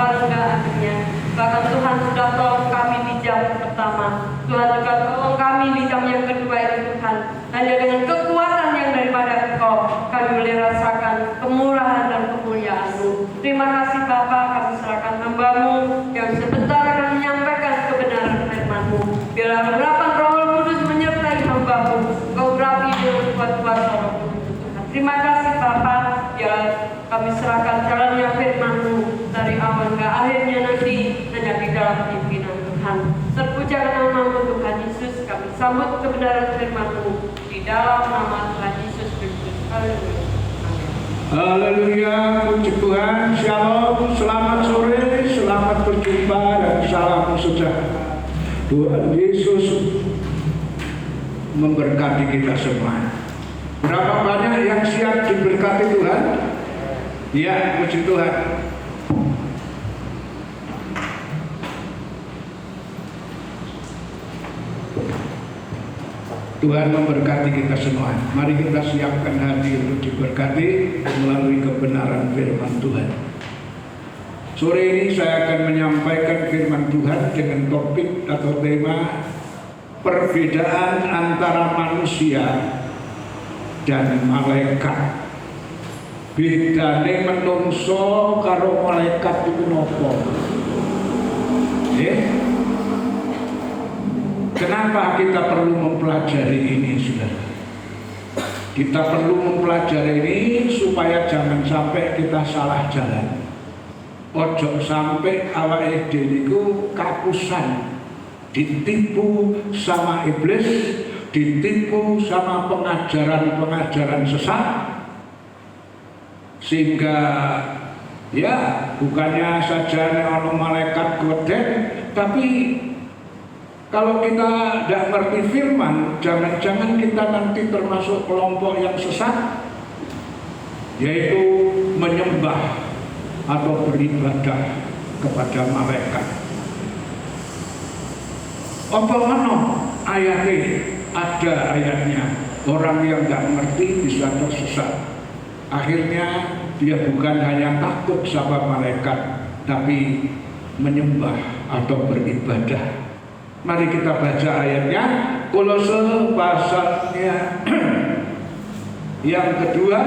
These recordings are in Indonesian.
awal hingga akhirnya. Bahkan Tuhan sudah tolong kami di jam pertama. Tuhan juga tolong kami di jam yang kedua itu Tuhan. Hanya dengan kekuatan yang daripada Engkau, kami boleh rasakan kemurahan dan kemuliaan-Mu. Terima kasih Bapa, kami serahkan hamba-Mu yang sebentar akan menyampaikan kebenaran firman-Mu. Biarlah urapan Roh Kudus menyertai hamba-Mu. Kau urapi dengan kuat-kuasa Roh Kudus Tuhan. Terima kasih Bapa, ya kami serahkan jalannya firman-Mu dari awal hingga akhirnya nanti hanya di dalam pimpinan Tuhan. Terpujilah nama-Mu Tuhan Yesus, kami sambut kebenaran firman-Mu di dalam nama Tuhan Yesus Kristus. Haleluya. Haleluya, puji Tuhan. Shalom, selamat sore, selamat berjumpa dan salam sejahtera. Tuhan Yesus memberkati kita semua. Berapa banyak yang siap diberkati Tuhan? Ya, puji Tuhan. Tuhan memberkati kita semua. Mari kita siapkan hati untuk diberkati melalui kebenaran firman Tuhan. Sore ini saya akan menyampaikan firman Tuhan dengan topik atau tema perbedaan antara manusia dan malaikat. Bedane menungso karo malaikat itu nopo? Kenapa kita perlu mempelajari ini, saudara? Kita perlu mempelajari ini supaya jangan sampai kita salah jalan. Ojo sampai awake dhewe niku kapusan, ditipu sama iblis, ditipu sama pengajaran-pengajaran sesat, sehingga ya bukannya saja ono malaikat godek, tapi kalau kita tidak ngerti firman, jangan-jangan kita nanti termasuk kelompok yang sesat, yaitu menyembah atau beribadah kepada malaikat. Apa mana ayatnya? Ada ayatnya. Orang yang tidak ngerti bisa tersesat. Akhirnya dia bukan hanya takut sama malaikat, tapi menyembah atau beribadah. Mari kita baca ayatnya, Kolose pasalnya yang kedua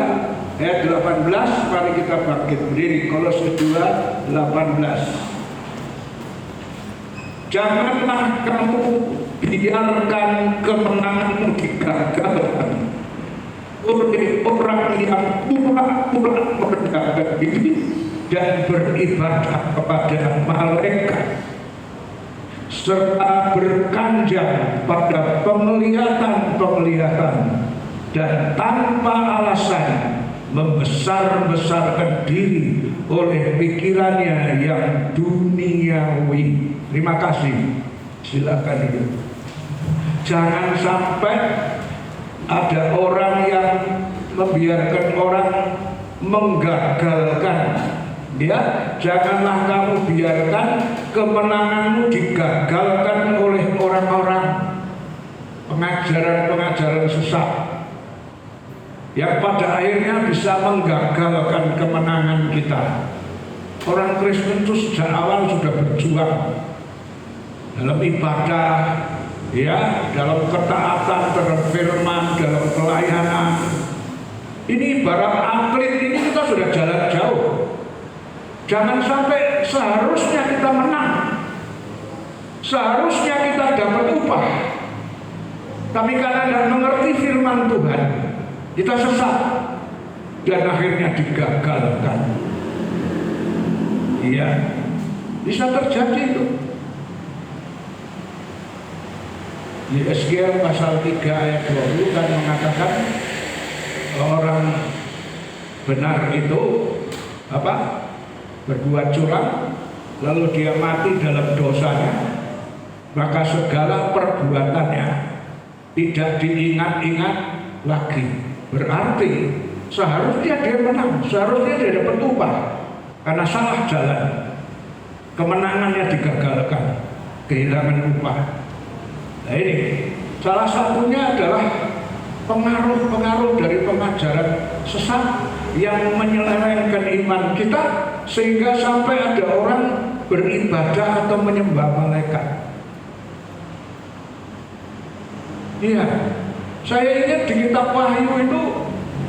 ayat 18. Mari kita bangkit berdiri. Kolose 2:18. Janganlah kamu biarkan kemenanganmu digagalkan oleh orang yang pura-pura merendahkan diri dan beribadah kepada malaikat, serta berkanjang pada penglihatan-penglihatan dan tanpa alasan membesar-besarkan diri oleh pikirannya yang duniawi. Terima kasih. Silakan itu. Jangan sampai ada orang yang membiarkan orang menggagalkan. Ya, janganlah kamu biarkan kemenanganmu digagalkan oleh orang-orang pengajaran-pengajaran sesat yang pada akhirnya bisa menggagalkan kemenangan kita. Orang Kristen itu sejak awal sudah berjuang dalam ibadah, ya, dalam ketaatan terhadap firman, dalam pelayanan. Ini ibarat atlet, ini kita sudah jalan jauh. Jangan sampai seharusnya kita menang, seharusnya kita dapat upah, tapi karena tidak mengerti firman Tuhan, kita sesat dan akhirnya digagalkan. Iya, bisa terjadi itu. Di Yeskiel pasal 3 ayat 20 kan mengatakan orang benar itu apa? Berbuat curang, lalu dia mati dalam dosanya, maka segala perbuatannya tidak diingat-ingat lagi. Berarti seharusnya dia menang, seharusnya dia dapat upah, karena salah jalan, kemenangannya digagalkan, kehilangan upah. Nah ini salah satunya adalah pengaruh-pengaruh dari pengajaran sesat yang menyelewengkan iman kita sehingga sampai ada orang beribadah atau menyembah malaikat. Iya, saya ingat di kitab Wahyu itu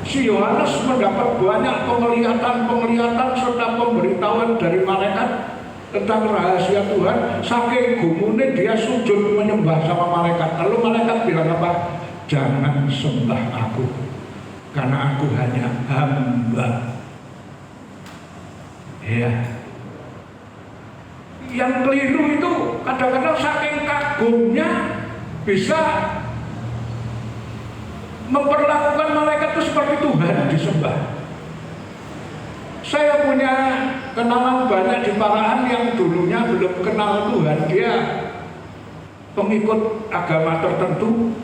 si Yohanes mendapat banyak penglihatan serta pemberitahuan dari malaikat tentang rahasia Tuhan. Saking gumune dia sujud menyembah sama malaikat. Lalu malaikat bilang apa? Jangan sembah aku, karena aku hanya hamba. Ya. Yang keliru itu kadang-kadang saking kagumnya bisa memperlakukan malaikat itu seperti Tuhan disembah. Saya punya kenalan banyak di Parahan yang dulunya belum kenal Tuhan. Dia pengikut agama tertentu.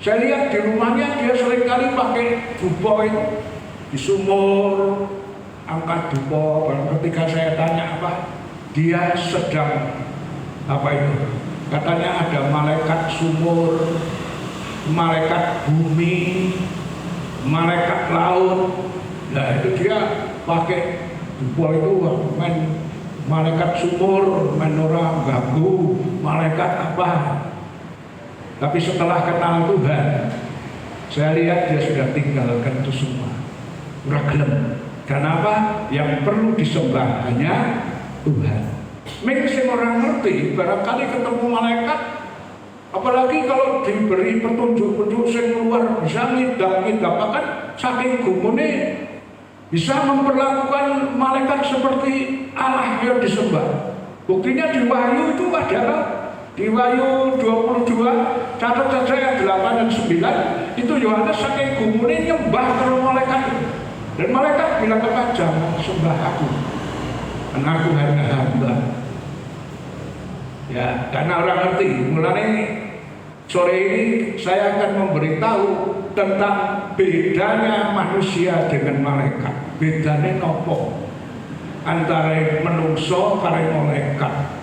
Saya lihat di rumahnya dia seringkali pakai dupo itu di sumur, angkat dupo. Ketika saya tanya apa, dia sedang apa itu? Katanya ada malaikat sumur, malaikat bumi, malaikat laut. Nah itu dia pakai dupo itu main malaikat sumur, main orang ganggu, malaikat apa. Tapi setelah kenal Tuhan, saya lihat dia sudah tinggalkan itu semua. Ragilem. Kenapa? Yang perlu disembah hanya Tuhan. Mungkin orang ngerti, barangkali ketemu malaikat, apalagi kalau diberi petunjuk-petunjuk yang luar bisa ngidap-ngidap, kan saking gumune bisa memperlakukan malaikat seperti Allah yang disembah. Buktinya di Wahyu itu adalah di Wahyu 22, catat saja yang 8 dan 9, itu Yohanes saking gumune nyembah ke malaikat. Dan malaikat bilang apa? Jangan sembah aku, karena aku hanya hamba. Ya, karena orang ngerti. Mulanya sore ini saya akan memberitahu tentang bedanya manusia dengan malaikat. Bedanya nopo antara menungso karo malaikat.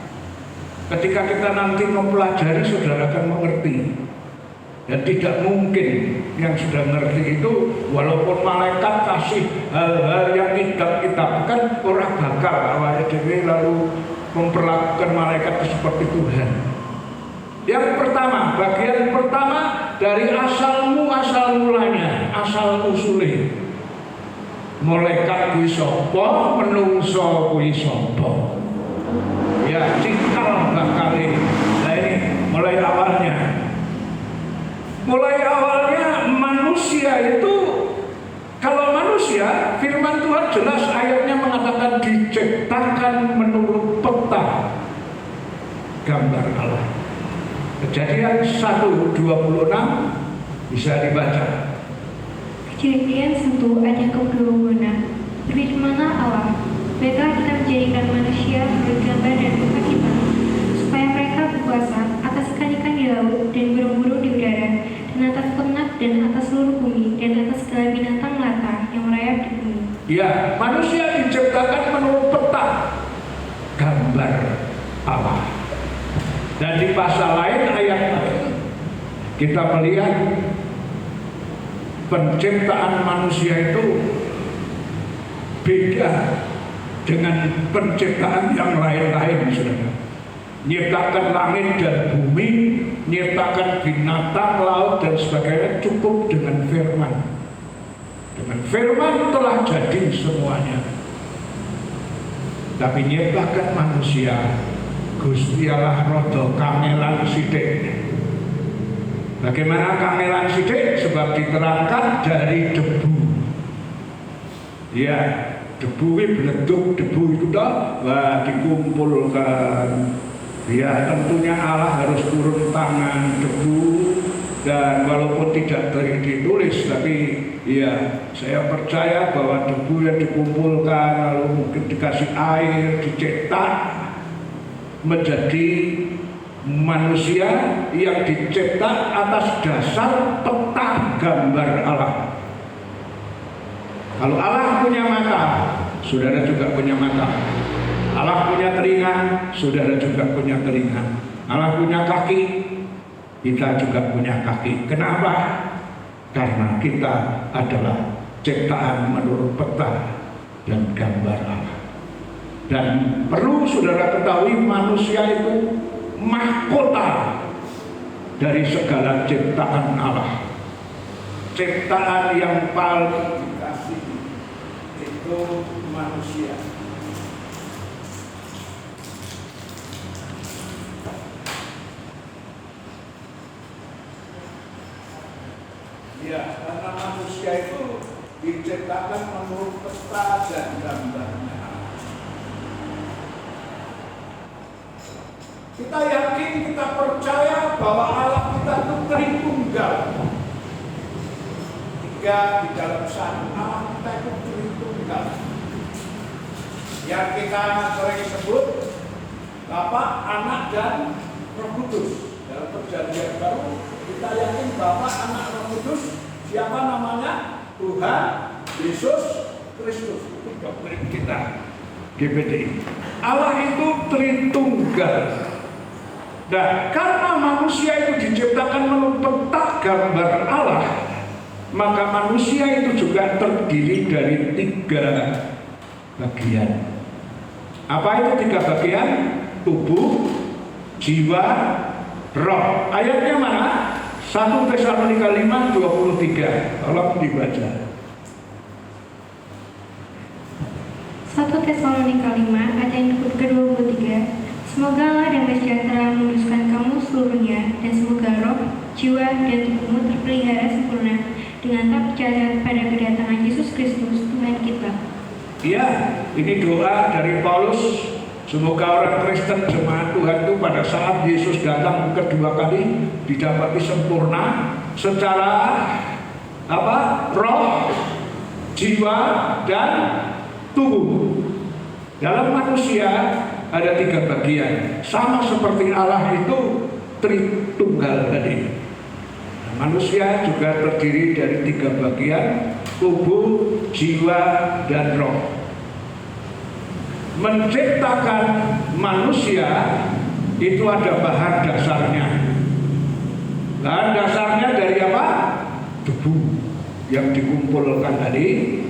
Ketika kita nanti mempelajari, saudara akan mengerti. Dan tidak mungkin yang sudah ngerti itu, walaupun malaikat kasih hal-hal yang tidak kan orang bakal awalnya dewi lalu memperlakukan malaikat seperti Tuhan. Yang pertama, bagian pertama dari asal mulanya, asal usulnya. Malaikat kuwi sapa, menungso kuwi sapa. Ya, cikal bakale. Nah ini mulai awalnya. Mulai awalnya manusia itu, kalau manusia, firman Tuhan jelas ayatnya mengatakan diciptakan menurut peta gambar Allah. Kejadian 1:26 bisa dibaca. Kejadian 1 ayat ke-26. Berfirmanlah Allah, baiklah kita menjadikan manusia menurut gambar dan rupa kita, supaya mereka berkuasa atas ikan-ikan di laut dan burung-burung di udara, dan atas ternak dan atas seluruh bumi, dan atas segala binatang melata yang merayap di bumi. Ya, manusia diciptakan menurut peta gambar Allah. Dan di pasal lain, ayat lain, kita melihat penciptaan manusia itu beda dengan penciptaan yang lain-lain, saudara. Nyiptakan langit dan bumi, nyiptakan binatang laut dan sebagainya cukup dengan firman. Dengan firman telah jadi semuanya. Tapi nyiptakan manusia, Gusti Allah rada kangelan sithik. Bagaimana kangelan sithik? Sebab diterangkan dari debu. Ya, debu itu beleduk, debu itu dah dikumpulkan. Ya, tentunya Allah harus turun tangan debu, dan walaupun tidak ditulis, tapi ya saya percaya bahwa debu yang dikumpulkan lalu mungkin dikasih air, dicetak menjadi manusia yang dicetak atas dasar peta gambar Allah. Kalau Allah punya mata, saudara juga punya mata. Allah punya telinga, saudara juga punya telinga. Allah punya kaki, kita juga punya kaki. Kenapa? Karena kita adalah ciptaan menurut peta dan gambar Allah. Dan perlu saudara ketahui, manusia itu mahkota dari segala ciptaan Allah. Ciptaan yang paling dikasih itu manusia. Ya, karena manusia itu diciptakan menurut peta dan gambarnya. Kita yakin, kita percaya bahwa Allah kita itu Tritunggal. Tiga di dalam satu. Allah kita itu Tritunggal. Yang kita sering sebut Bapa, Anak, dan Roh Kudus. Dalam Perjanjian Baru kita yakin Bapa, Anak, Roh Kudus. Siapa namanya? Tuhan Yesus Kristus. Itu doktrin kita GPDI. Allah itu Tritunggal. Dan karena manusia itu diciptakan menurut peta gambar Allah, maka manusia itu juga terdiri dari 3 bagian. Apa itu 3 bagian? Tubuh, jiwa, roh. Ayatnya mana? 1 Tesalonika 5:23. Tolong dibaca. 1 Tesalonika 5 ayat yang ke-23. Semoga Allah damai sejahtera menguduskan kamu seluruhnya, dan semoga roh, jiwa, dan tubuhmu terpelihara sempurna dengan tak percaya pada kedatangan Yesus Kristus Tuhan kita. Iya, ini doa dari Paulus. Semoga orang Kristen jemaat Tuhan itu pada saat Yesus datang kedua kali didapati sempurna secara roh, jiwa, dan tubuh. Dalam manusia ada 3 bagian, sama seperti Allah itu Tritunggal tadi. Manusia juga terdiri dari 3 bagian, tubuh, jiwa, dan roh. Menciptakan manusia itu ada bahan dasarnya. Bahan dasarnya dari apa? Debu yang dikumpulkan tadi,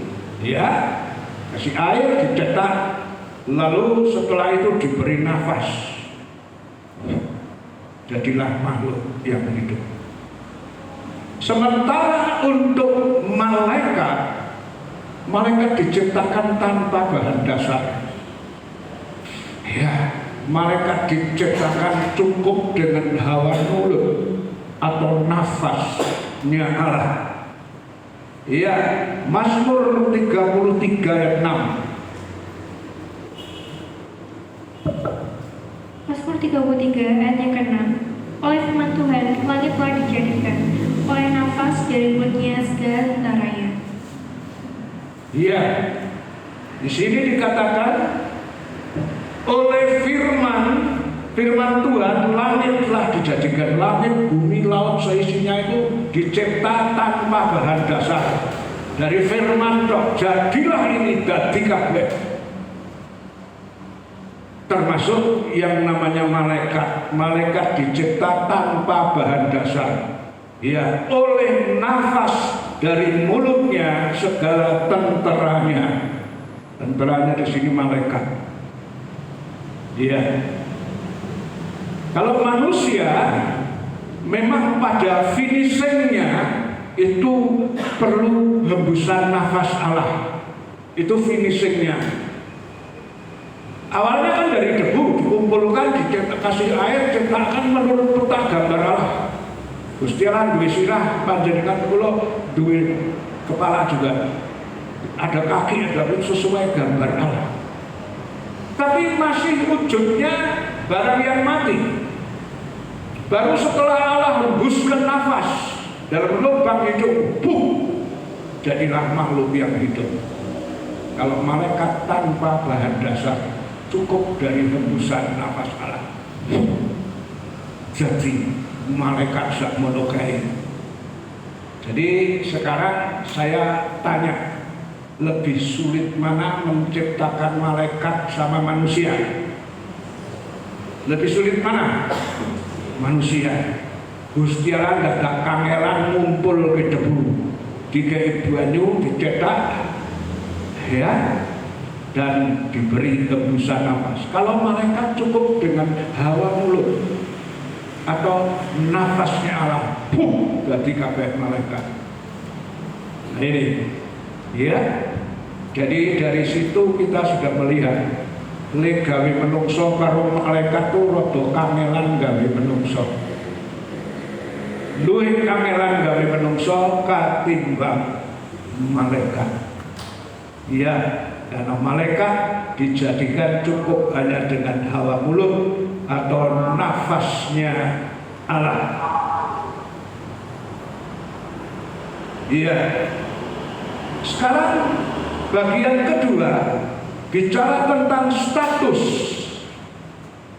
ya, kasih air, dicetak, lalu setelah itu diberi nafas, jadilah makhluk yang hidup. Sementara untuk malaikat diciptakan tanpa bahan dasar. Ya, malaikat diciptakan cukup dengan hawa mulut atau nafasnya Allah. Ya, Mazmur 33 ayat 6. Mazmur 33 ayat yang ke-6. Oleh firman Tuhan, langit telah dijadikan, oleh nafas dari mulutnya segala tentaranya. Iya, di sini dikatakan oleh firman Tuhan langit telah dijadikan. Langit, bumi, laut seisinya itu dicipta tanpa bahan dasar. Dari firman tok, jadilah ini dadi kabeh. Termasuk yang namanya malaikat. Malaikat dicipta tanpa bahan dasar. Ya, oleh nafas dari mulutnya segala tenteranya. Tenteranya di sini malaikat. Ya. Kalau manusia memang pada finishingnya itu perlu hembusan nafas Allah. Itu finishingnya. Awalnya kan dari debu dikumpulkan, dikasih air, ciptakan menurut peta gambar Allah. Gusti Allah duwe sirah, panjenengan kula duwe kepala juga. Ada kaki, ada sesuai gambar Allah. Tapi masih wujudnya barang yang mati. Baru setelah Allah hembuskan nafas dalam lubang hidup, jadilah makhluk yang hidup. Kalau malaikat tanpa bahan dasar, cukup dari hembusan nafas Allah. Jadi malaikat sak monokai. Jadi sekarang saya tanya, lebih sulit mana menciptakan malaikat sama manusia? Lebih sulit mana? Manusia. Gusti Allah nggak ada kangelan ngumpul ke debu, dikai banyu dicetak, ya, dan diberi hembusan nafas. Kalau malaikat cukup dengan hawa mulut atau nafasnya Allah, berarti kabeh malaikat. Nah ini, ya. Jadi dari situ kita sudah melihat lek gawe menungso karo malaikat tuh rada kangelan gawe menungso. Luwih kangelan gawe menungso katimbang malaikat. Ya, karena malaikat dijadikan cukup hanya dengan hawa mulut atau nafasnya Allah. Iya. Sekarang bagian kedua bicara tentang status.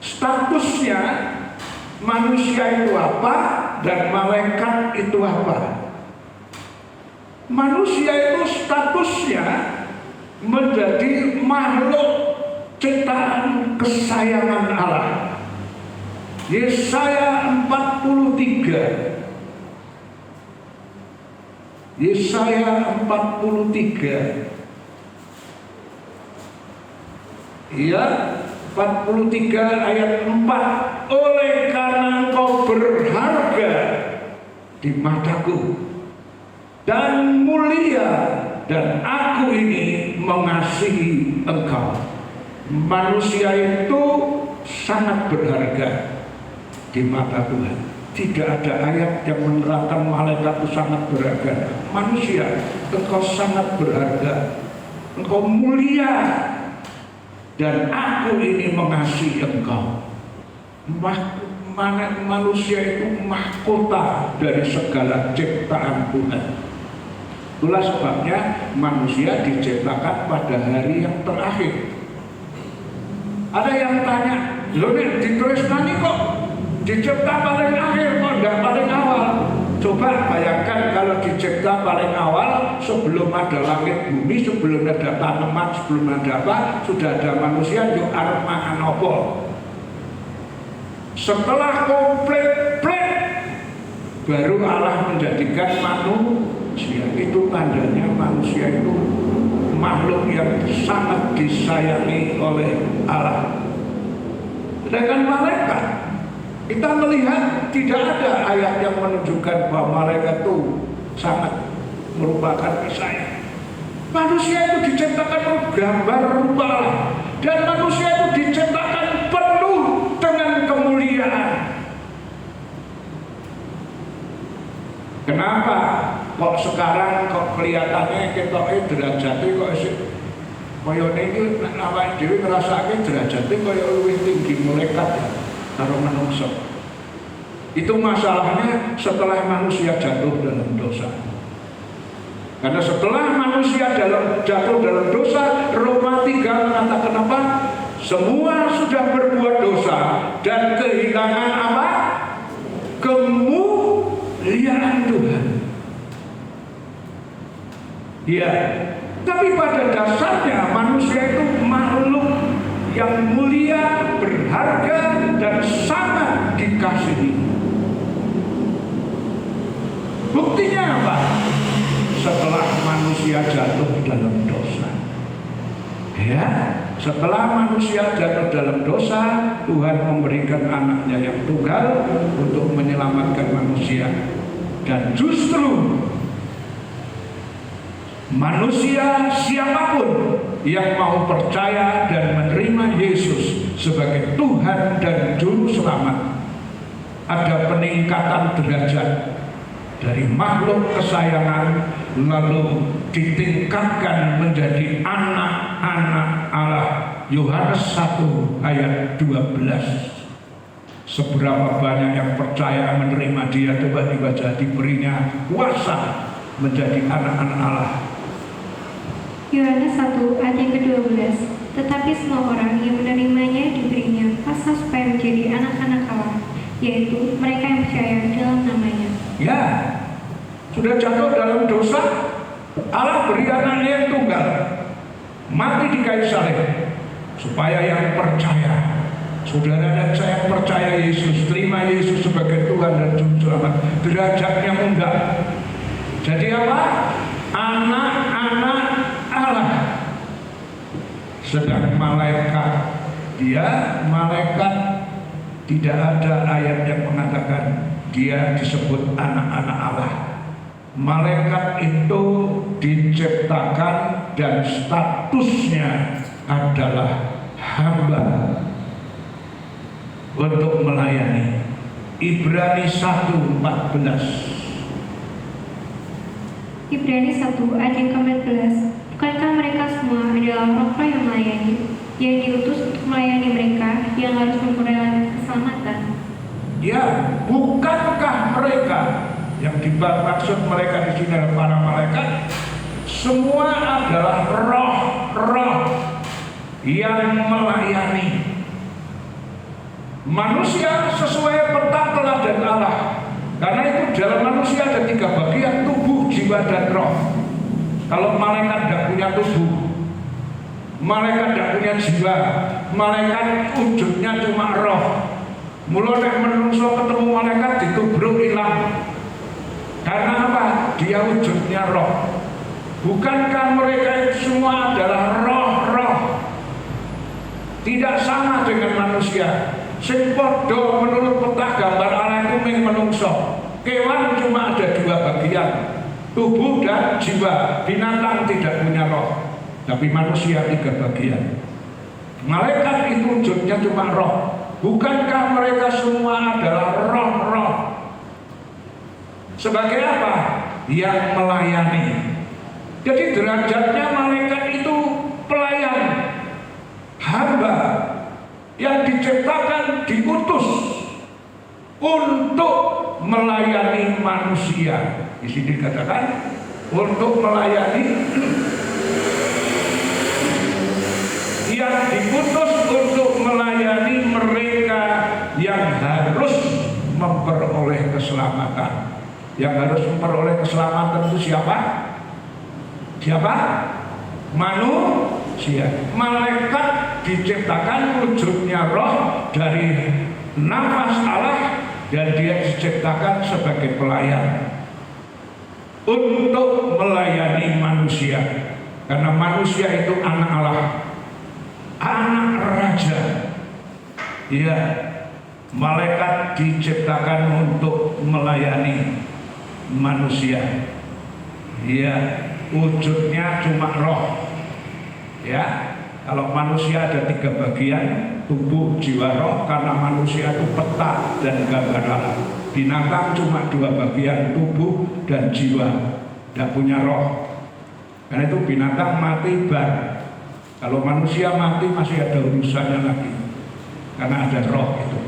Statusnya manusia itu apa dan malaikat itu apa? Manusia itu statusnya menjadi makhluk ciptaan kesayangan Allah. Yesaya 43. Yesaya 43. Ya, 43 ayat 4. Oleh karena engkau berharga di mataku dan mulia, dan aku ini mengasihi engkau. Manusia itu sangat berharga di mata Tuhan. Tidak ada ayat yang menerangkan malaikat itu sangat berharga. Manusia, engkau sangat berharga, engkau mulia, dan aku ini mengasihi engkau. Manusia itu mahkota dari segala ciptaan Tuhan. Itulah sebabnya manusia diciptakan pada hari yang terakhir. Ada yang tanya, loh nih ditulis nani kok dicipta paling akhir kok enggak paling awal? Coba bayangkan kalau dicipta paling awal, sebelum ada langit bumi, sebelum ada tanaman, sebelum ada apa, sudah ada manusia, yuk arep mangan apa? Setelah komplit baru Allah menjadikan manusia. Itu tandanya manusia itu makhluk yang sangat disayangi oleh Allah. Sedangkan malaikat, kita melihat tidak ada ayat yang menunjukkan bahwa malaikat itu sangat merupakan disayang. Manusia itu diciptakan gambar rupa Allah, dan manusia itu diciptakan penuh dengan kemuliaan. Kenapa kok sekarang kok kelihatannya ketoke derajate kok isih kaya niki nek awake dhewe ngrasake derajate kaya luwih tinggi malaikat karo manungsa. Itu masalahnya setelah manusia jatuh dalam dosa. Karena setelah manusia jatuh dalam dosa, Roma 3 mengatakan apa? Semua sudah berbuat dosa dan kehilangan apa? Kemuliaan Tuhan. Ya, tapi pada dasarnya manusia itu makhluk yang mulia, berharga, dan sangat dikasihi. Buktinya apa? Setelah manusia jatuh dalam dosa, ya, setelah manusia jatuh dalam dosa, Tuhan memberikan anaknya yang tunggal untuk menyelamatkan manusia. Dan justru manusia siapapun yang mau percaya dan menerima Yesus sebagai Tuhan dan Juru Selamat, ada peningkatan derajat dari makhluk kesayangan lalu ditingkatkan menjadi anak-anak Allah. Yohanes 1 ayat 12. Seberapa banyak yang percaya menerima Dia, coba dibaca, diberinya kuasa menjadi anak-anak Allah. Yohanes 1 ayat yang ke-12. Tetapi semua orang yang menerimanya diberinya kuasa supaya menjadi anak-anak Allah, yaitu mereka yang percaya dalam namanya. Ya, sudah jatuh dalam dosa, Allah beri anaknya yang tunggal, mati di kayu salib, supaya yang percaya, saudara dan saya percaya Yesus, terima Yesus sebagai Tuhan dan Juru Selamat, derajatnya munggah. Jadi apa? Anak-anak Allah. Sedang malaikat, malaikat tidak ada ayat yang mengatakan dia disebut anak-anak Allah. Malaikat itu diciptakan dan statusnya adalah hamba untuk melayani. Ibrani 1:14. Ibrani 1 ayat yang ke-14. Bukankah mereka semua adalah roh-roh yang melayani, yang diutus untuk melayani mereka yang harus memperoleh keselamatan? Ya, bukankah mereka yang dimaksud mereka di sini adalah para malaikat? Semua adalah roh-roh yang melayani manusia sesuai peta teladan Allah. Karena itu dalam manusia ada 3 bagian, tubuh, jiwa, dan roh. Kalau malaikat tidak punya tubuh, malaikat tidak punya jiwa, malaikat wujudnya cuma roh. Mulai menungso ketemu malaikat ditubruk hilang. Karena apa? Dia wujudnya roh. Bukankah mereka itu semua adalah roh-roh? Tidak sama dengan manusia. Sing padha menurut peta gambar Allah itu mung menungso. Kewan cuma ada 2 bagian, tubuh dan jiwa. Binatang tidak punya roh, tapi manusia 3 bagian. Malaikat itu wujudnya cuma roh. Bukankah mereka semua adalah roh-roh? Sebagai apa? Yang melayani. Jadi derajatnya malaikat itu pelayan, hamba yang diciptakan, diutus untuk melayani manusia. Di sini dikatakan untuk melayani, yang diutus untuk melayani mereka yang harus memperoleh keselamatan. Yang harus memperoleh keselamatan itu siapa? Siapa? Manusia. Malaikat diciptakan wujudnya roh dari nafas Allah, dan dia diciptakan sebagai pelayan untuk melayani manusia. Karena manusia itu anak Allah, anak raja. Ya, malaikat diciptakan untuk melayani manusia. Ya, wujudnya cuma roh. Ya, kalau manusia ada 3 bagian, tubuh, jiwa, roh. Karena manusia itu peta dan gambar Allah. Binatang cuma 2 bagian, tubuh dan jiwa, tidak punya roh. Karena itu binatang mati bar. Kalau manusia mati masih ada urusannya lagi, karena ada roh itu.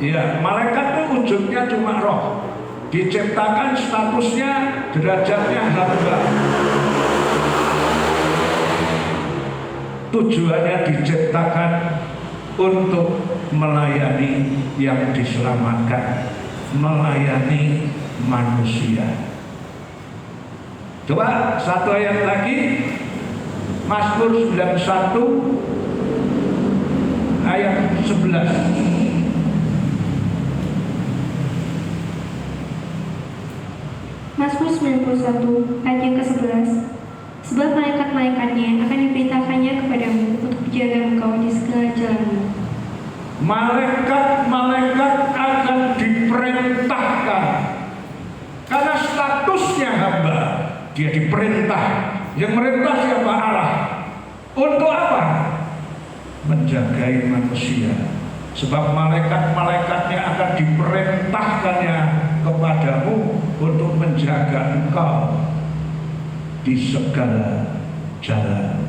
Ya, malaikat itu wujudnya cuma roh. Diciptakan statusnya, derajatnya hamba. Tujuannya diciptakan untuk melayani yang diselamatkan, melayani manusia. Coba 1 ayat lagi, Mazmur 91 ayat 11. Mazmur 91 ayat yang ke-11. Sebab malaikat-malaikatnya akan diperintahkannya kepadamu untuk menjaga engkau di segala jalanmu. Malaikat-malaikat akan diperintahkan karena statusnya hamba. Dia diperintah. Yang merintah siapa? Allah. Untuk apa? Menjagai manusia. Sebab malaikat-malaikatnya akan diperintahkannya kepadamu untuk menjaga engkau di segala jalan.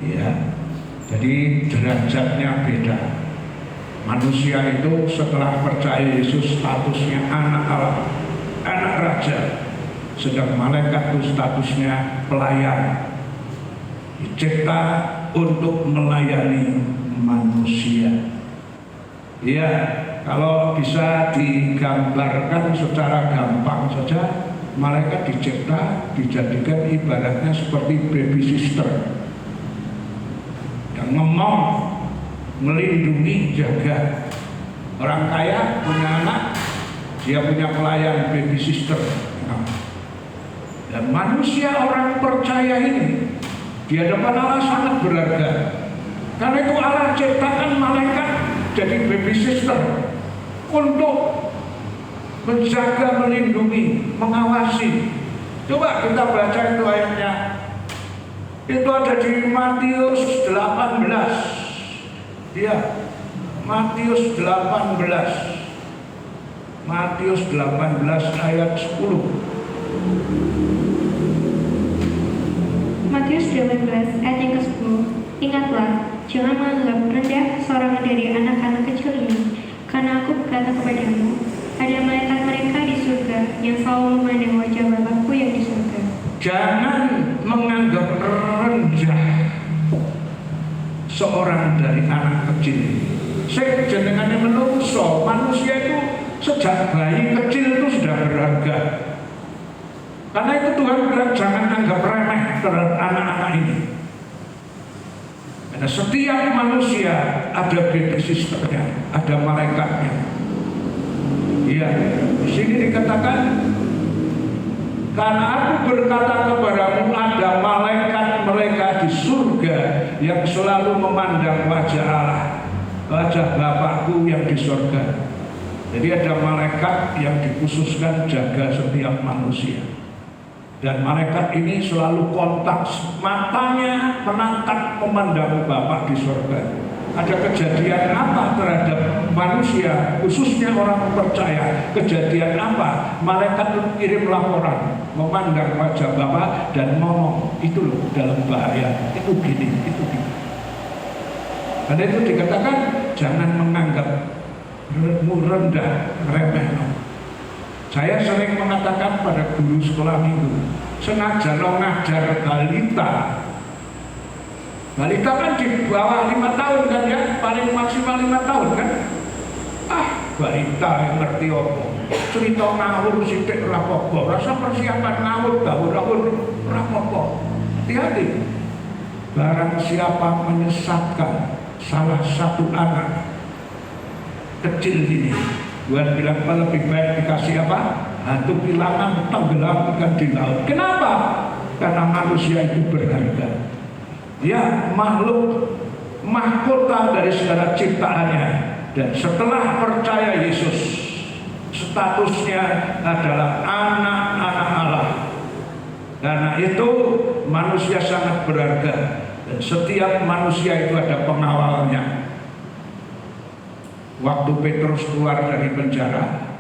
Ya, jadi derajatnya beda. Manusia itu setelah percaya Yesus statusnya anak Allah, anak raja. Sedang malaikat itu statusnya pelayan, dicipta untuk melayani manusia. Ya, kalau bisa digambarkan secara gampang saja, malaikat dicipta dijadikan ibaratnya seperti baby sister yang ngomong, melindungi, jaga. Orang kaya punya anak, dia punya pelayan baby sister. Dan manusia orang percaya ini Di hadapan Allah sangat berharga. Karena itu Allah ciptakan malaikat jadi baby sister untuk menjaga, melindungi, mengawasi. Coba kita baca itu ayatnya. Itu ada di Matius 18. Ya, Matius 18. Matius 18 ayat 10. Matius 18 ayat yang ke-10. Ingatlah, jangan menganggap rendah seorang dari anak-anak kecil ini, karena aku berkata kepadamu, ada malaikat mereka di surga yang selalu memandang wajah Bapakku yang di surga. Jangan menganggap rendah seorang dari anak kecil. Sing jenengane manusia itu sejak bayi kecil itu sudah berharga. Karena itu Tuhan bilang jangan anggap remeh terhadap anak-anak ini. Karena setiap manusia ada baby sisternya, ada malaikatnya. Iya, di sini dikatakan, karena aku berkata kepadamu ada malaikat mereka di surga yang selalu memandang wajah Allah, wajah Bapakku yang di surga. Jadi ada malaikat yang dikhususkan jaga setiap manusia. Dan malaikat ini selalu kontak, matanya menatap memandang Bapa di surga. Ada kejadian apa terhadap manusia, khususnya orang percaya? Kejadian apa? Malaikat kirim laporan, memandang wajah Bapa dan ngomong, itu loh dalam bahaya, itu gini, itu gini. Karena itu dikatakan jangan menganggap rendah, remeh. Saya sering mengatakan pada guru sekolah minggu, sengaja ngajar balita. Balita kan di bawah 5 tahun kan ya, paling maksimal 5 tahun kan. Balita yang ngerti apa? Cerita ngawur sithik ora apa-apa, rasa persiapan ngawur gawur-gawur ora apa-apa. Hati-hati. Barang siapa menyesatkan salah satu anak kecil ini, Tuhan bilang lebih baik dikasih apa? Hantu pilangan tenggelamkan di laut. Kenapa? Karena manusia itu berharga. Dia makhluk mahkota dari segala ciptaannya. Dan setelah percaya Yesus, statusnya adalah anak-anak Allah. Karena itu manusia sangat berharga. Dan setiap manusia itu ada pengawalnya. Waktu Petrus keluar dari penjara,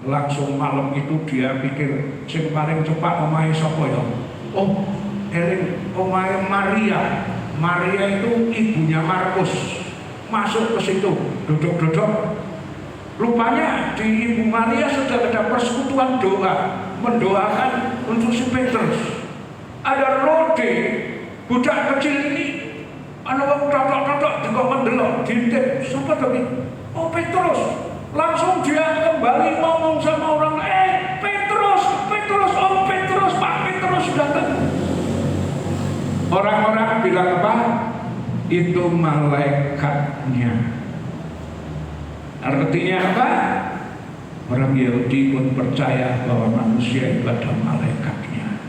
langsung malam itu dia pikir sing paling cepat omahe sapa ya? Oh, eling omahe Maria. Maria itu ibunya Markus. Masuk ke situ, duduk-duduk. Rupanya di ibu Maria sudah ada persekutuan doa, mendoakan untuk si Petrus. Ada Rode, budak kecil ini, ana wong totok-totok juga mendelok, dintip. Siapa tadi? Oh Petrus, langsung dia kembali ngomong sama orang, Petrus, oh Petrus, Pak Petrus datang. Orang-orang bilang apa? Itu malaikatnya. Artinya apa? Orang Yahudi pun percaya bahwa manusia itu ada malaikatnya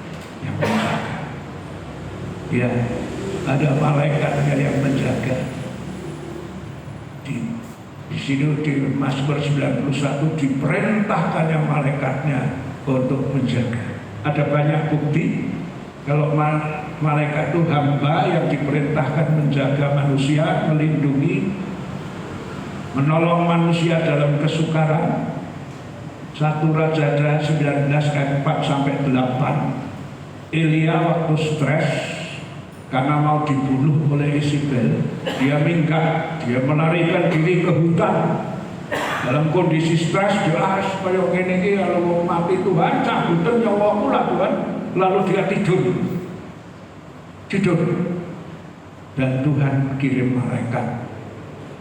yang menjaga. Ya, ada malaikatnya yang menjaga. Di sini di Mazmur 91 diperintahkannya malaikatnya untuk menjaga. Ada banyak bukti kalau malaikat itu hamba yang diperintahkan menjaga manusia, melindungi, menolong manusia dalam kesukaran. 1 Raja-Raja 19 ayat 4 sampai 8. Elia waktu stres karena mau dibunuh oleh Isabel, dia minggat, dia melarikan diri ke hutan. Dalam kondisi stres, doa supaya ini kalau mau mati Tuhan, cabutan nyawaku lah Tuhan. Lalu dia tidur, dan Tuhan kirim malaikat.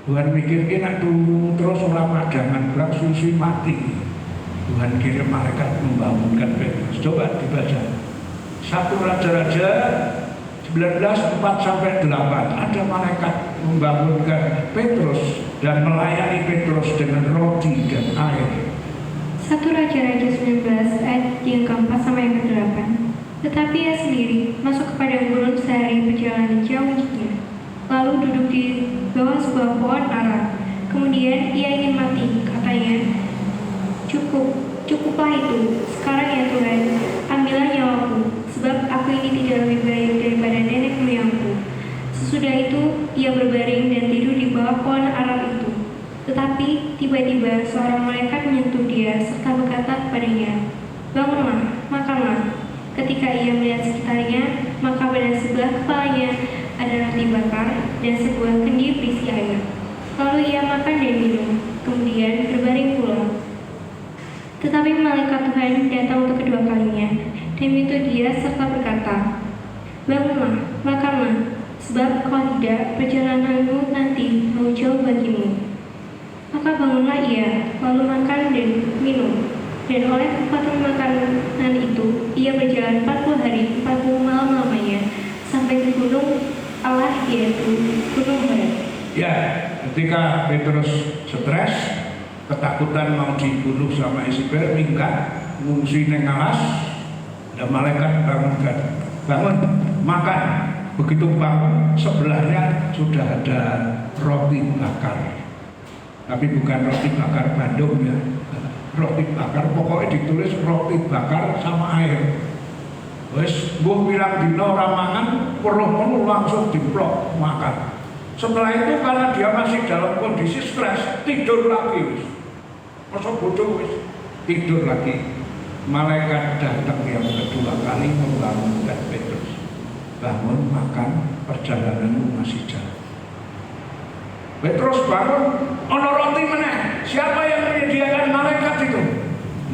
Tuhan mikir enak tuh terus orang jangan berasusi mati. Tuhan kirim malaikat membangunkan Petrus. Coba dibaca 1 Raja-Raja 19 4 sampai 8. Ada malaikat membangunkan Petrus dan melayani Petrus dengan roti dan air. 1 Raja-Raja 19 ayat yang ke-4 sampai yang ke-8. Tetapi ia sendiri masuk ke padang gurun sehari perjalanan jauhnya, lalu duduk di bawah sebuah pohon ara. Kemudian ia ingin mati, katanya, Cukuplah itu, sekarang ya Tuhan, ambillah nyawaku, sebab aku ini tidak lebih baik daripada nenek moyangku. Sesudah itu, ia berbaring dan tidur di bawah pohon ara itu. Tetapi, tiba-tiba seorang malaikat menyentuh dia serta berkata kepadanya, "Bangunlah, makanlah." Ketika ia melihat sekitarnya, maka pada sebelah kepalanya ada roti bakar dan sebuah kendi berisi air. Lalu ia makan dan minum, kemudian berbaring pula. Tetapi malaikat Tuhan datang untuk kedua kalinya, dan itu dia serta berkata, "Bangunlah, makanlah, sebab kalau tidak, perjalananmu nanti mau jauh bagimu." Maka bangunlah ia, lalu makan dan minum. Dan oleh kekuatan makanan itu, ia berjalan 40 hari, 40 malam lamanya, sampai ke gunung Allah, yaitu Gunung Horeb. Ya, ketika Petrus stres, ketakutan mau dibunuh sama Isabel, minggat, ngungsi neng alas, ada malaikat bangun, makan. Begitu bangun, sebelahnya sudah ada roti bakar. Tapi bukan roti bakar Bandung ya, roti bakar, pokoknya ditulis roti bakar sama air. Wes, gua bilang dino ramangan, perlu langsung diplok makan. Setelah itu karena dia masih dalam kondisi stres, tidur lagi. Masa bodoh wis, tidur lagi. Malaikat datang yang kedua kali membangunkan Petrus. Bangun, makan, perjalananmu masih jauh. Petrus bangun, ono roti meneh. Siapa yang menyediakan malaikat itu?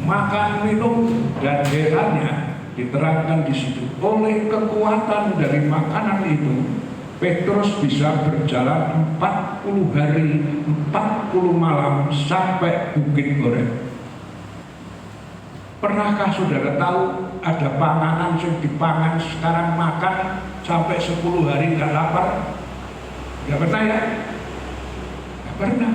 Makan, minum, dan herannya diterangkan di situ. Oleh kekuatan dari makanan itu, Petrus bisa berjalan 40 hari, 40 malam sampai Bukit Horeb. Pernahkah saudara tahu ada panganan yang dipangan sekarang makan sampai 10 hari nggak lapar? Nggak pernah ya? Nggak pernah.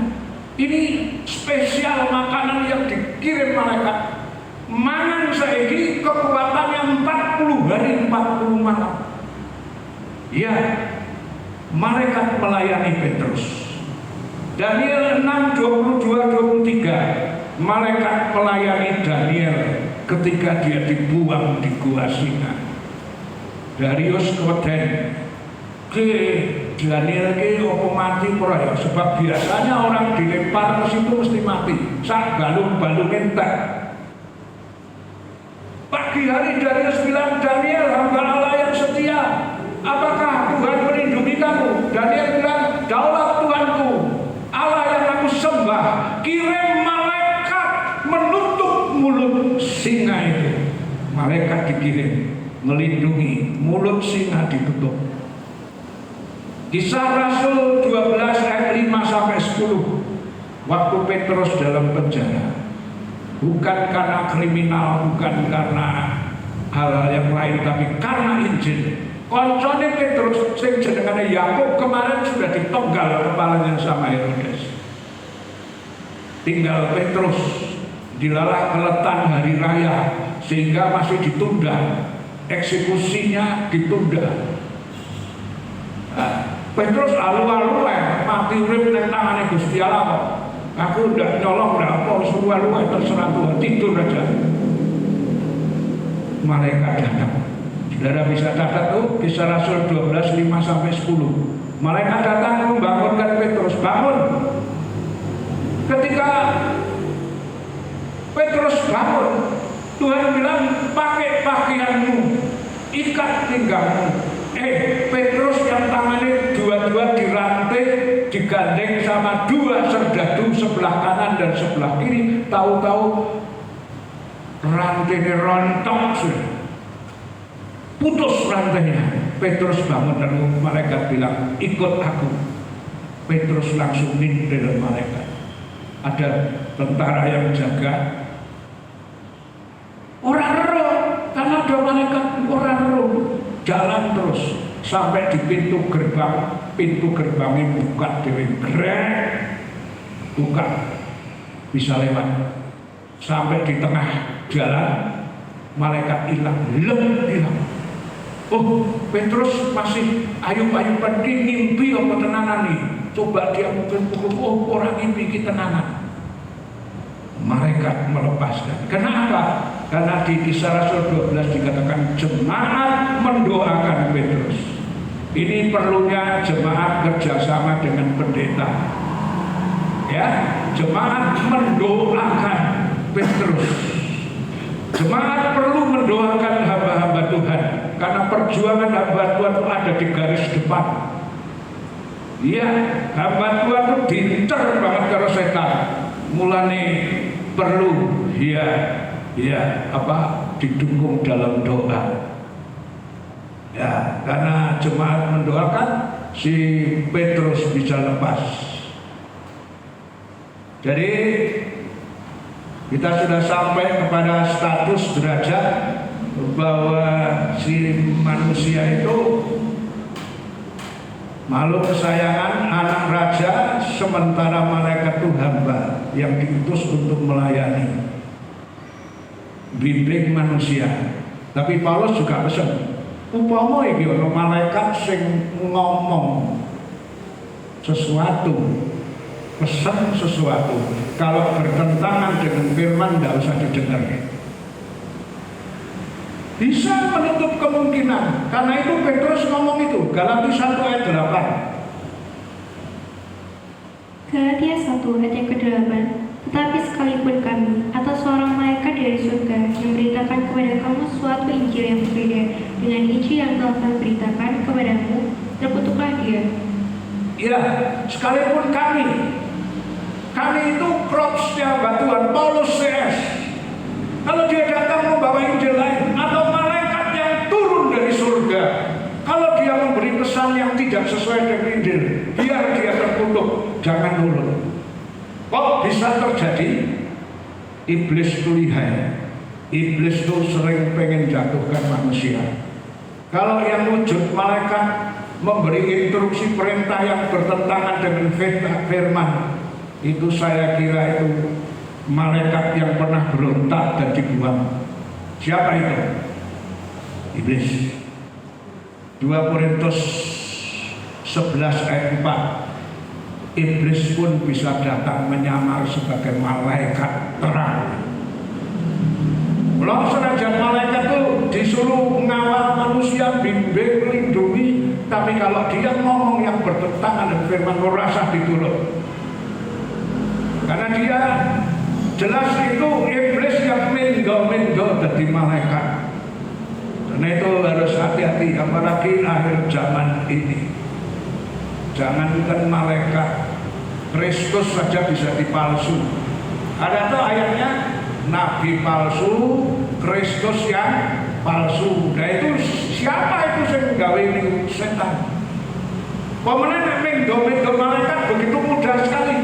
Ini spesial makanan yang dikirim malaikat. Mangan saiki kekuatannya 40 hari 40 malam. Ya, malaikat melayani Petrus. Daniel 6:22-23. Malaikat melayani Daniel ketika dia dibuang di gua singa. Darius keweden ke Daniel ke opo mati ora ya, sebab biasanya orang dilempar ke situ mesti mati. Sak balung-balung entek. Pagi hari Darius bilang, "Daniel, hamba Allah yang setia, apakah Tuhan melindungi kamu?" Daniel bilang, "Daulat Tuhanku, Allah yang aku sembah, kirim malaikat menutup mulut singa itu." Malaikat dikirim melindungi, mulut singa ditutup. Kisah Rasul 12 ayat 5-10. Waktu Petrus dalam penjara, bukan karena kriminal, bukan karena hal-hal yang lain, tapi karena Injil. Koncone Petrus sing jenengane Yakub kemarin sudah ditonggal kepalanya sama Herodes. Tinggal Petrus dilalah keletan hari raya sehingga masih ditunda, eksekusinya ditunda. Petrus alu-alu mati urip nang tangane Gusti Allah kok. Aku ndak nyolong ndak apa, suruh terserah Tuhan, tidur aja. Malaikat datang. Saudara bisa catat tuh Kisah Rasul 12 5-10. Malaikat datang membangunkan Petrus, bangun. Ketika Petrus bangun, Tuhan bilang, pakai pakaianmu, ikat pinggangmu. Petrus yang tangannya dua-dua dirantai, digandeng sama dua serdadu sebelah kanan dan sebelah kiri. Tahu-tahu rantainya rontok sudah, putus rantainya. Petrus bangun dan malaikat bilang, ikut aku. Petrus langsung nindel malaikat. Ada tentara yang jaga. Orang roh, karena ada malaikat, orang roh. Jalan terus sampai di pintu gerbangnya buka dewe, grek, buka, bisa lewat. Sampai di tengah jalan, malaikat hilang, hilang. Oh, Petrus masih ayub-ayuban ki ngimpi apa tenanan nih. Coba dia mungkin oh orang ngimpi ki tenanan. Malaikat melepaskan. Kenapa? Karena di Kisah Rasul 12 dikatakan jemaat mendoakan Petrus. Ini perlunya jemaat kerjasama dengan pendeta. Ya, jemaat mendoakan Petrus. Jemaat perlu mendoakan hamba-hamba Tuhan karena perjuangan hamba Tuhan itu ada di garis depan. Iya, hamba Tuhan itu dinter banget karo setan. Mulane perlu didukung dalam doa. Ya, karena jemaat mendoakan si Petrus bisa lepas. Jadi kita sudah sampai kepada status derajat bahwa si manusia itu makhluk kesayangan, anak raja, sementara malaikat itu hamba yang diutus untuk melayani, bimbing manusia. Tapi Paulus juga pesan, upama iki ana malaikat sing ngomong sesuatu, pesan sesuatu, kalau bertentangan dengan firman tidak usah didengar. Bisa menutup kemungkinan. Karena itu Petrus ngomong itu, Galatia 1 ayat 8. Galatia 1 ayat yang ke-8. Tetapi sekalipun kami atau seorang malaikat dari surga yang memberitakan kepada kamu suatu Injil yang berbeda dengan Injil yang telah kami beritakan kepadamu, terkutuklah dia. Ya, sekalipun kami itu kropsnya batuan Paulus CS. Kalau dia datang membawa Injil lain atau malaikat yang turun dari surga, kalau dia memberi pesan yang tidak sesuai dengan Injil, biar dia terkutuk, jangan nurut. Kok bisa terjadi? Iblis itu lihai. Iblis itu sering pengen jatuhkan manusia. Kalau yang wujud malaikat memberi instruksi perintah yang bertentangan dengan firman, itu saya kira itu malaikat yang pernah berontak dan dibuang. Siapa itu? Iblis. 2 Korintus 11 ayat 4. Iblis pun bisa datang menyamar sebagai malaikat terang. Kalau senajan malaikat itu disuruh mengawal manusia, bimbing, melindungi, tapi kalau dia ngomong yang bertentangan dengan firman, merasa diturut. Karena dia jelas itu iblis yang minggu-minggu jadi malaikat. Karena itu harus hati-hati, apalagi akhir zaman ini. Jangankan malaikat, Kristus saja bisa dipalsu. Ada tuh ayatnya, nabi palsu, Kristus yang palsu. Nah itu siapa itu yang gawe ini setan? Pemenang minggu-minggu malaikat begitu mudah sekali.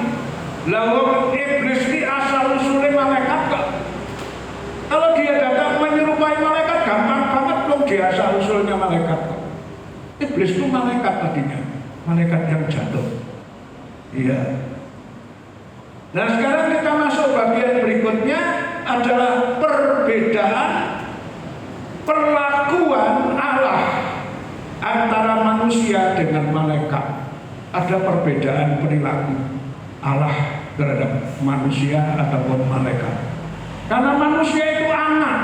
Lalu iblis ini asal usulnya malaikat kok. Kalau dia datang menyerupai malaikat gampang banget dong, dia asal usulnya malaikat kok. Iblis itu malaikat tadinya, malaikat yang jatuh. Iya. Nah sekarang kita masuk bagian berikutnya adalah perbedaan perlakuan Allah antara manusia dengan malaikat. Ada perbedaan perilaku Allah terhadap manusia ataupun malaikat. Karena manusia itu anak,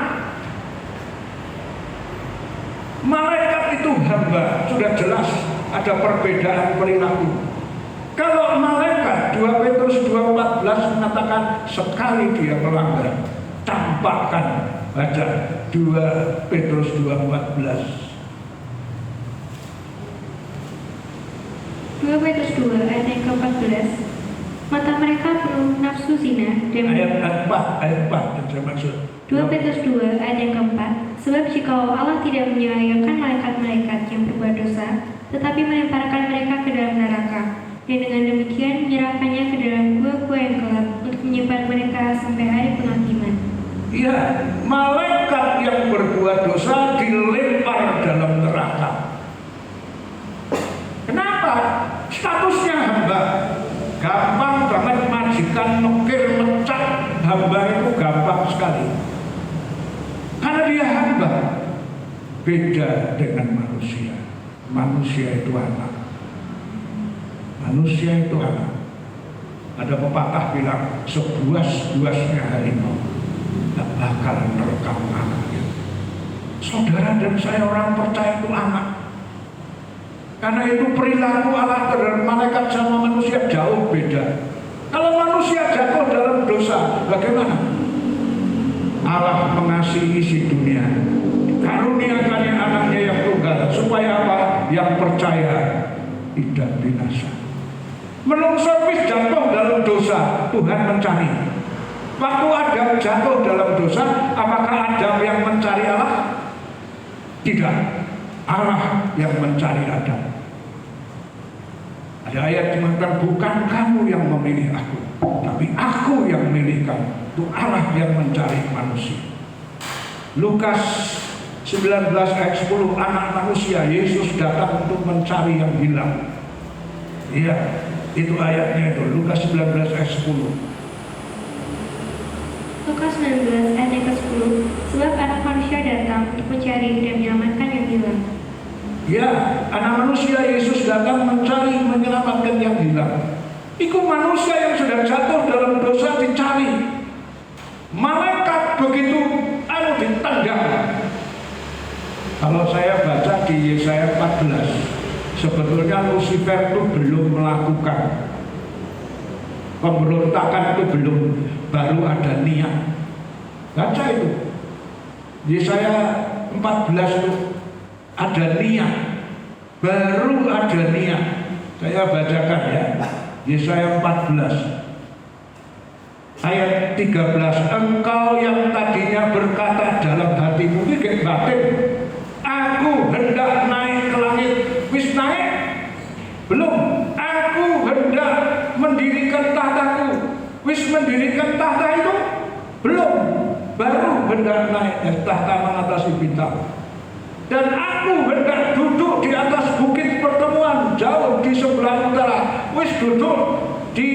malaikat itu hamba, sudah jelas ada perbedaan perilaku. Kalau malaikat 2 Petrus 2:14 mengatakan sekali dia melanggar, tampakkan. Baca 2 Petrus 2:14. 2 Petrus 2 ayat yang ke-14. Mata mereka penuh nafsu zina dan ayat 4 yang saya maksud. 2 Petrus 2 ayat yang ke-4. Sebab jikalau Allah tidak menyayangkan malaikat-malaikat yang berbuat dosa, tetapi melemparkan mereka ke dalam neraka, dan dengan demikian menyerahkannya ke dalam gua-gua yang gelap untuk menyimpan mereka sampai hari penghakiman. Iya, malaikat yang berbuat dosa dilempar dalam neraka. Kenapa? Statusnya hamba. Gampang banget majikan mekir mecat hamba itu gampang sekali. Karena dia hamba. beda dengan manusia. Manusia itu anak. Manusia itu anak. Ada pepatah bilang, sebuas-buasnya harimau tak bakal merekam anaknya. Saudara dan saya orang percaya itu anak. Karena itu perilaku Allah terhadap malaikat sama manusia jauh beda. Kalau manusia jatuh dalam dosa, bagaimana? Allah mengasihi isi dunia, karuniakannya anaknya yang tunggal, supaya apa? Yang percaya tidak binasa. Menungso wis jatuh dalam dosa, Tuhan mencari. Waktu Adam jatuh dalam dosa, apakah Adam yang mencari Allah? Tidak, Allah yang mencari Adam. Ada ayat yang mengatakan, bukan kamu yang memilih aku, tapi aku yang memilih kamu. Itu Allah yang mencari manusia. Lukas 19 ayat 10, anak manusia, Yesus datang untuk mencari yang hilang. Iya, itu ayatnya itu, Lukas 19 ayat 10. Lukas 19 ayat yang ke-10, sebab anak manusia datang untuk mencari dan menyelamatkan yang hilang. Ya, anak manusia Yesus datang mencari, menyelamatkan yang hilang. Itu manusia yang sudah jatuh dalam dosa dicari. Malaikat begitu ditendang. Kalau saya baca di Yesaya 14, sebetulnya Lucifer itu belum melakukan pemberontakan, itu belum, baru ada niat. Baca itu Yesaya 14 itu ada niat, baru ada niat. Saya bacakan ya, Yesaya 14 ayat 13. Engkau yang tadinya berkata dalam hatimu, ini kayak batin, aku hendak naik ke langit, wis naik? Belum. Aku hendak mendirikan tahtaku, wis mendirikan tahta itu? Belum. Baru hendak naik tahta mengatasi bintang. Dan aku hendak duduk di atas bukit pertemuan jauh di sebelah utara. Wis duduk di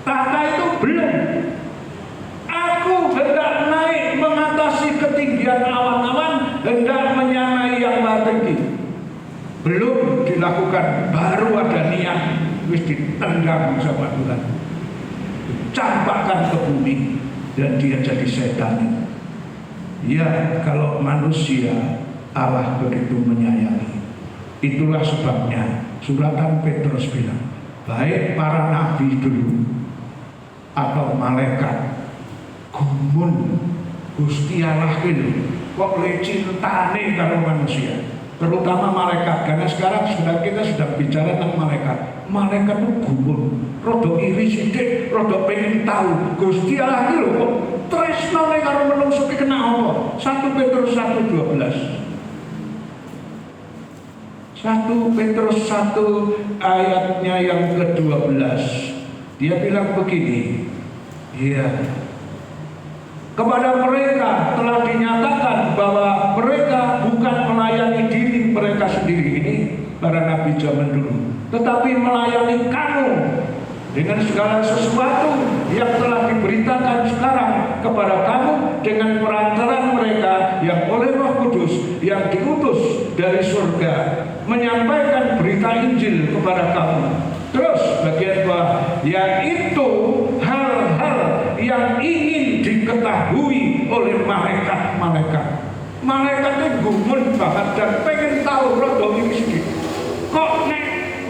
tahta itu? Belum. Aku hendak naik mengatasi ketinggian awan-awan, hendak menyamai yang maha tinggi. Belum dilakukan, baru ada niat, wis ditendang sama Tuhan, campakkan ke bumi, dan dia jadi setan. Ya, kalau manusia Allah begitu menyayangi. Itulah sebabnya suratan Petrus bilang, baik para nabi dulu atau malaikat, gumun Gusti Allah itu kok le cintane karo manusia, terutama malaikat. Karena sekarang kita sudah bicara tentang malaikat. Malaikat itu gumun, rada iri sithik, rada pengen tahu Gusti Allah iki lho kok tresnane karo manungsa iki kena apa? 1 Petrus 1:12. 1 Petrus 1 ayatnya yang ke-12. Dia bilang begini, iya, kepada mereka telah dinyatakan bahwa mereka bukan melayani diri mereka sendiri, ini para nabi zaman dulu, tetapi melayani kamu dengan segala sesuatu yang telah diberitakan sekarang kepada kamu dengan perantaran mereka yang oleh Roh Kudus yang diutus dari surga menyampaikan berita Injil kepada kamu. Terus bagian bawah, yaitu hal-hal yang ingin diketahui oleh malaikat-malaikat. Malaikatnya gumun banget dan pengen tahu rodo ini sedikit. Kok nek